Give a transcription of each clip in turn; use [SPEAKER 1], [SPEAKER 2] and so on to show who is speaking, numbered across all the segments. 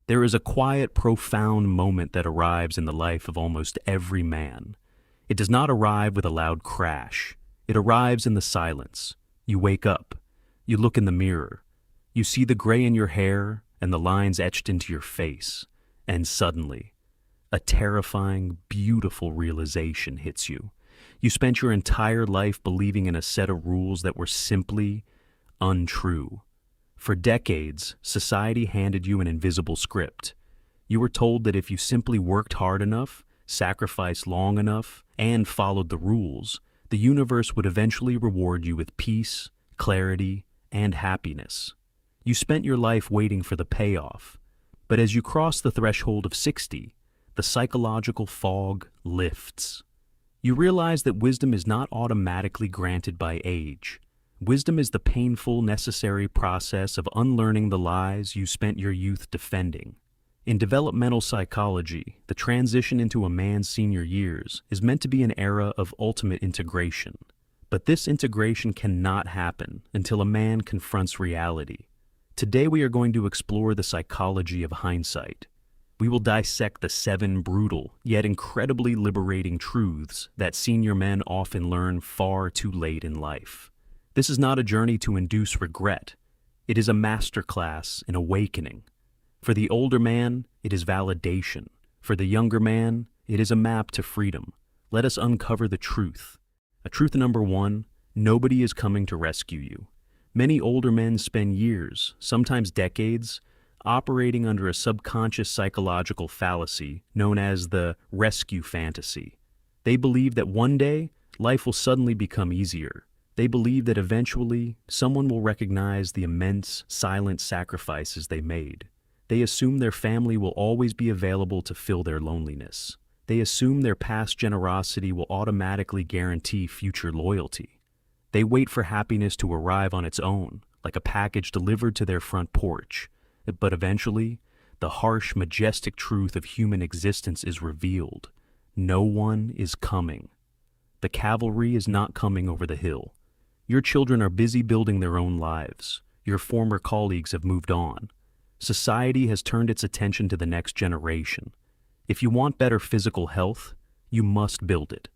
[SPEAKER 1] There is a quiet, profound moment that arrives in the life of almost every man. It does not arrive with a loud crash. It arrives in the silence. You wake up. You look in the mirror. You see the gray in your hair and the lines etched into your face. And suddenly, a terrifying, beautiful realization hits you. You spent your entire life believing in a set of rules that were simply untrue. For decades, society handed you an invisible script. You were told that if you simply worked hard enough, sacrificed long enough, and followed the rules, the universe would eventually reward you with peace, clarity, and happiness. You spent your life waiting for the payoff, but as you cross the threshold of 60, the psychological fog lifts. You realize that wisdom is not automatically granted by age. Wisdom is the painful, necessary process of unlearning the lies you spent your youth defending. In developmental psychology, the transition into a man's senior years is meant to be an era of ultimate integration. But this integration cannot happen until a man confronts reality. Today we are going to explore the psychology of hindsight. We will dissect the 7 brutal, yet incredibly liberating truths that senior men often learn far too late in life. This is not a journey to induce regret. It is a masterclass in awakening. For the older man, it is validation. For the younger man, it is a map to freedom. Let us uncover the truth. Truth number 1, nobody is coming to rescue you. Many older men spend years, sometimes decades, operating under a subconscious psychological fallacy known as the rescue fantasy. They believe that one day, life will suddenly become easier. They believe that eventually, someone will recognize the immense, silent sacrifices they made. They assume their family will always be available to fill their loneliness. They assume their past generosity will automatically guarantee future loyalty. They wait for happiness to arrive on its own, like a package delivered to their front porch. But eventually, the harsh, majestic truth of human existence is revealed. No one is coming. The cavalry is not coming over the hill. Your children are busy building their own lives. Your former colleagues have moved on. Society has turned its attention to the next generation. If you want better physical health, you must build it.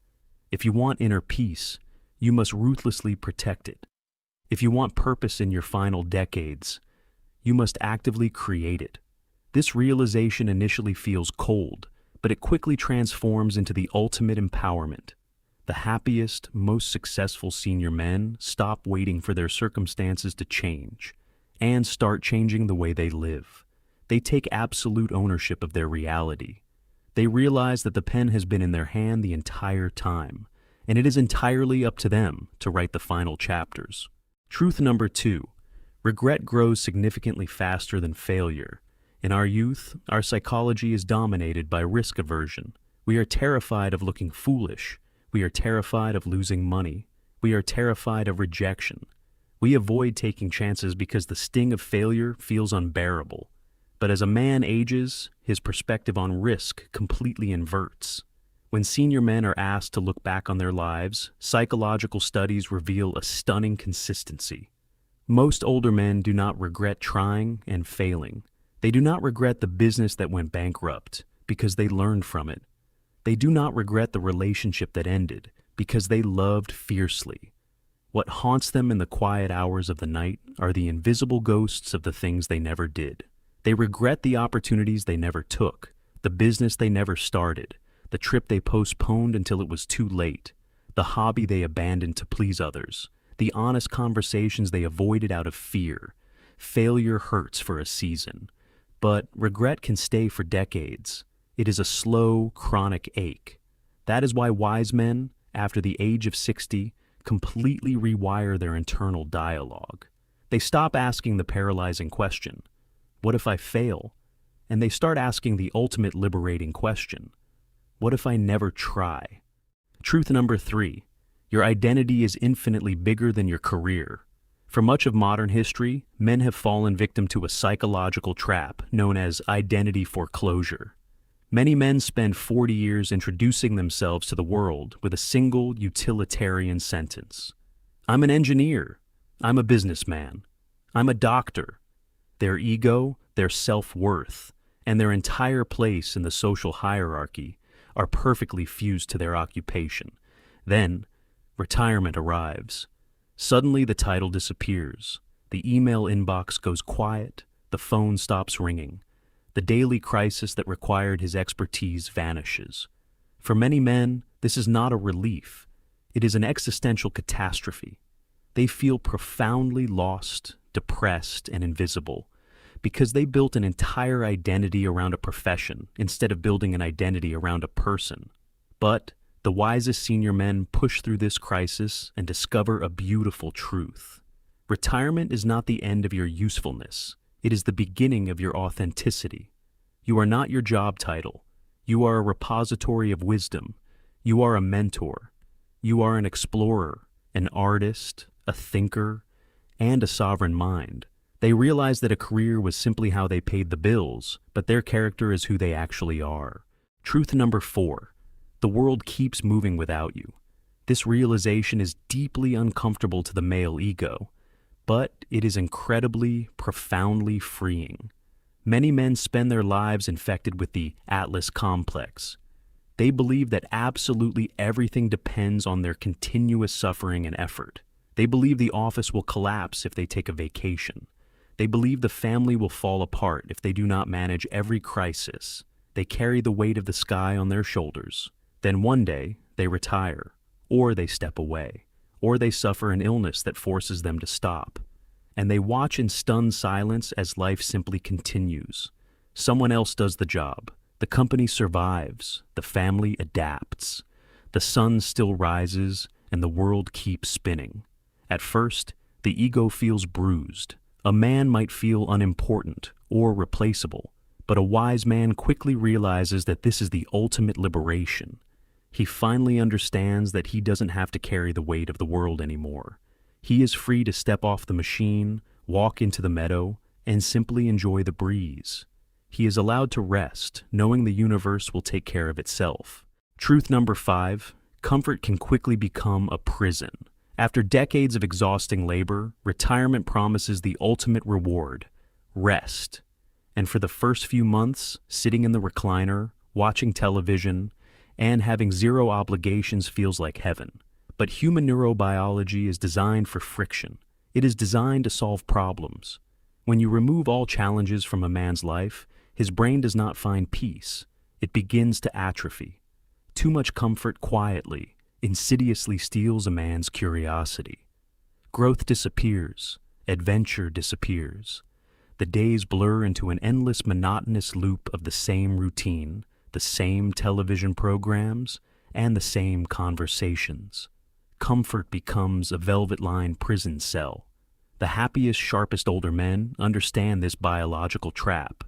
[SPEAKER 1] If you want inner peace, you must ruthlessly protect it. If you want purpose in your final decades, you must actively create it. This realization initially feels cold, but it quickly transforms into the ultimate empowerment. The happiest, most successful senior men stop waiting for their circumstances to change and start changing the way they live. They take absolute ownership of their reality. They realize that the pen has been in their hand the entire time, and it is entirely up to them to write the final chapters. Truth number 2, regret grows significantly faster than failure. In our youth, our psychology is dominated by risk aversion. We are terrified of looking foolish. We are terrified of losing money. We are terrified of rejection. We avoid taking chances because the sting of failure feels unbearable. But as a man ages, his perspective on risk completely inverts. When senior men are asked to look back on their lives, psychological studies reveal a stunning consistency. Most older men do not regret trying and failing. They do not regret the business that went bankrupt because they learned from it. They do not regret the relationship that ended because they loved fiercely. What haunts them in the quiet hours of the night are the invisible ghosts of the things they never did. They regret the opportunities they never took, the business they never started, the trip they postponed until it was too late, the hobby they abandoned to please others, the honest conversations they avoided out of fear. Failure hurts for a season, but regret can stay for decades. It is a slow, chronic ache. That is why wise men, after the age of 60, completely rewire their internal dialogue. They stop asking the paralyzing question, "What if I fail?" And they start asking the ultimate liberating question, "What if I never try?" Truth number 3, your identity is infinitely bigger than your career. For much of modern history, men have fallen victim to a psychological trap known as identity foreclosure. Many men spend 40 years introducing themselves to the world with a single utilitarian sentence. "I'm an engineer. I'm a businessman. I'm a doctor." Their ego, their self-worth, and their entire place in the social hierarchy are perfectly fused to their occupation. Then, retirement arrives. Suddenly the title disappears. The email inbox goes quiet. The phone stops ringing. The daily crisis that required his expertise vanishes. For many men, this is not a relief. It is an existential catastrophe. They feel profoundly lost, depressed, and invisible because they built an entire identity around a profession instead of building an identity around a person. But the wisest senior men push through this crisis and discover a beautiful truth. Retirement is not the end of your usefulness. It is the beginning of your authenticity. You are not your job title. You are a repository of wisdom. You are a mentor. You are an explorer, an artist, a thinker, and a sovereign mind. They realized that a career was simply how they paid the bills, but their character is who they actually are. Truth number 4. The world keeps moving without you. This realization is deeply uncomfortable to the male ego, but it is incredibly, profoundly freeing. Many men spend their lives infected with the Atlas complex. They believe that absolutely everything depends on their continuous suffering and effort. They believe the office will collapse if they take a vacation. They believe the family will fall apart if they do not manage every crisis. They carry the weight of the sky on their shoulders. Then one day, they retire, or they step away, or they suffer an illness that forces them to stop. And they watch in stunned silence as life simply continues. Someone else does the job. The company survives. The family adapts. The sun still rises, and the world keeps spinning. At first, the ego feels bruised. A man might feel unimportant or replaceable, but a wise man quickly realizes that this is the ultimate liberation. He finally understands that he doesn't have to carry the weight of the world anymore. He is free to step off the machine, walk into the meadow, and simply enjoy the breeze. He is allowed to rest, knowing the universe will take care of itself. Truth number 5, comfort can quickly become a prison. After decades of exhausting labor, retirement promises the ultimate reward, rest. And for the first few months, sitting in the recliner, watching television, and having zero obligations feels like heaven. But human neurobiology is designed for friction. It is designed to solve problems. When you remove all challenges from a man's life, his brain does not find peace. It begins to atrophy. Too much comfort quietly, insidiously steals a man's curiosity. Growth disappears. Adventure disappears. The days blur into an endless monotonous loop of the same routine, the same television programs, and the same conversations. Comfort becomes a velvet-lined prison cell. The happiest, sharpest older men understand this biological trap.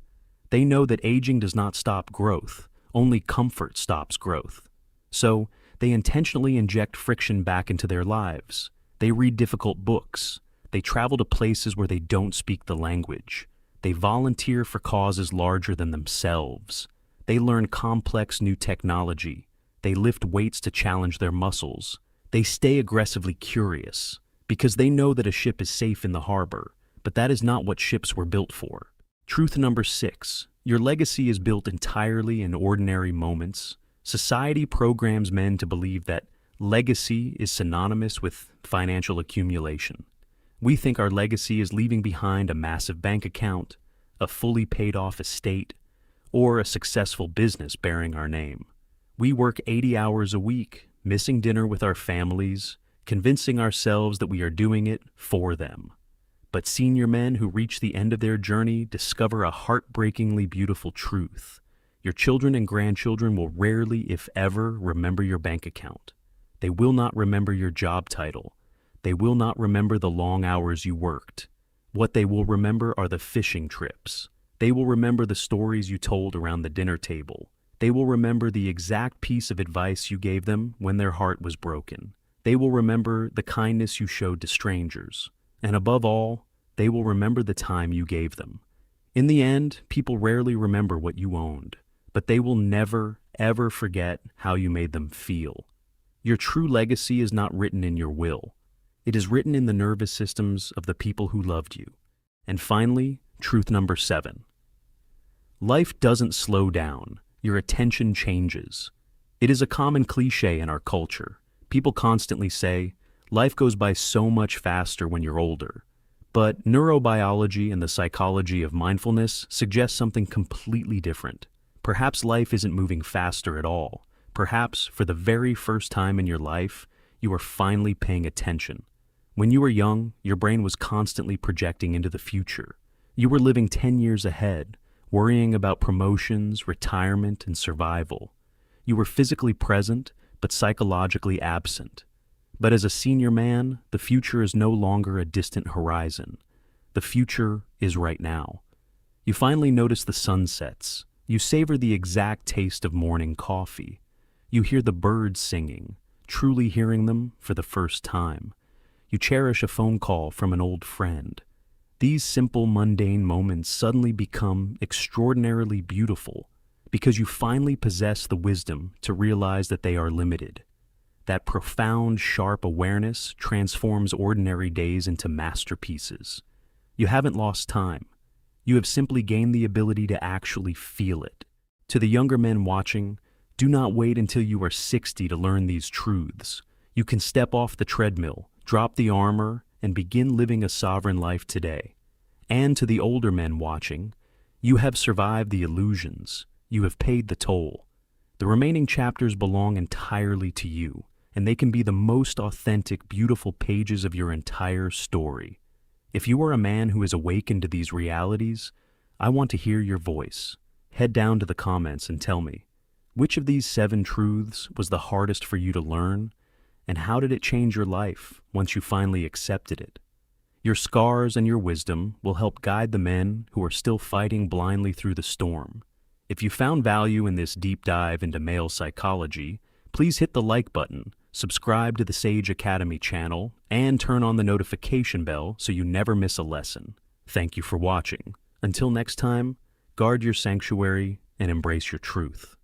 [SPEAKER 1] They know that aging does not stop growth, only comfort stops growth. So, they intentionally inject friction back into their lives. They read difficult books. They travel to places where they don't speak the language. They volunteer for causes larger than themselves. They learn complex new technology. They lift weights to challenge their muscles. They stay aggressively curious because they know that a ship is safe in the harbor, but that is not what ships were built for. Truth number 6, your legacy is built entirely in ordinary moments. Society programs men to believe that legacy is synonymous with financial accumulation. We think our legacy is leaving behind a massive bank account, a fully paid off estate, or a successful business bearing our name. We work 80 hours a week, missing dinner with our families, convincing ourselves that we are doing it for them. But senior men who reach the end of their journey discover a heartbreakingly beautiful truth. Your children and grandchildren will rarely, if ever, remember your bank account. They will not remember your job title. They will not remember the long hours you worked. What they will remember are the fishing trips. They will remember the stories you told around the dinner table. They will remember the exact piece of advice you gave them when their heart was broken. They will remember the kindness you showed to strangers. And above all, they will remember the time you gave them. In the end, people rarely remember what you owned, but they will never, ever forget how you made them feel. Your true legacy is not written in your will. It is written in the nervous systems of the people who loved you. And finally, truth number 7. Life doesn't slow down, your attention changes. It is a common cliche in our culture. People constantly say, life goes by so much faster when you're older. But neurobiology and the psychology of mindfulness suggest something completely different. Perhaps life isn't moving faster at all. Perhaps, for the very first time in your life, you are finally paying attention. When you were young, your brain was constantly projecting into the future. You were living 10 years ahead, worrying about promotions, retirement, and survival. You were physically present, but psychologically absent. But as a senior man, the future is no longer a distant horizon. The future is right now. You finally notice the sunsets. You savor the exact taste of morning coffee. You hear the birds singing, truly hearing them for the first time. You cherish a phone call from an old friend. These simple, mundane moments suddenly become extraordinarily beautiful because you finally possess the wisdom to realize that they are limited. That profound, sharp awareness transforms ordinary days into masterpieces. You haven't lost time. You have simply gained the ability to actually feel it. To the younger men watching, do not wait until you are 60 to learn these truths. You can step off the treadmill, drop the armor, and begin living a sovereign life today. And to the older men watching, you have survived the illusions. You have paid the toll. The remaining chapters belong entirely to you, and they can be the most authentic, beautiful pages of your entire story. If you are a man who is awakened to these realities, I want to hear your voice. Head down to the comments and tell me, which of these 7 truths was the hardest for you to learn, and how did it change your life once you finally accepted it? Your scars and your wisdom will help guide the men who are still fighting blindly through the storm. If you found value in this deep dive into male psychology, please hit the like button, subscribe to the Sage Academy channel, and turn on the notification bell so you never miss a lesson. Thank you for watching. Until next time, guard your sanctuary and embrace your truth.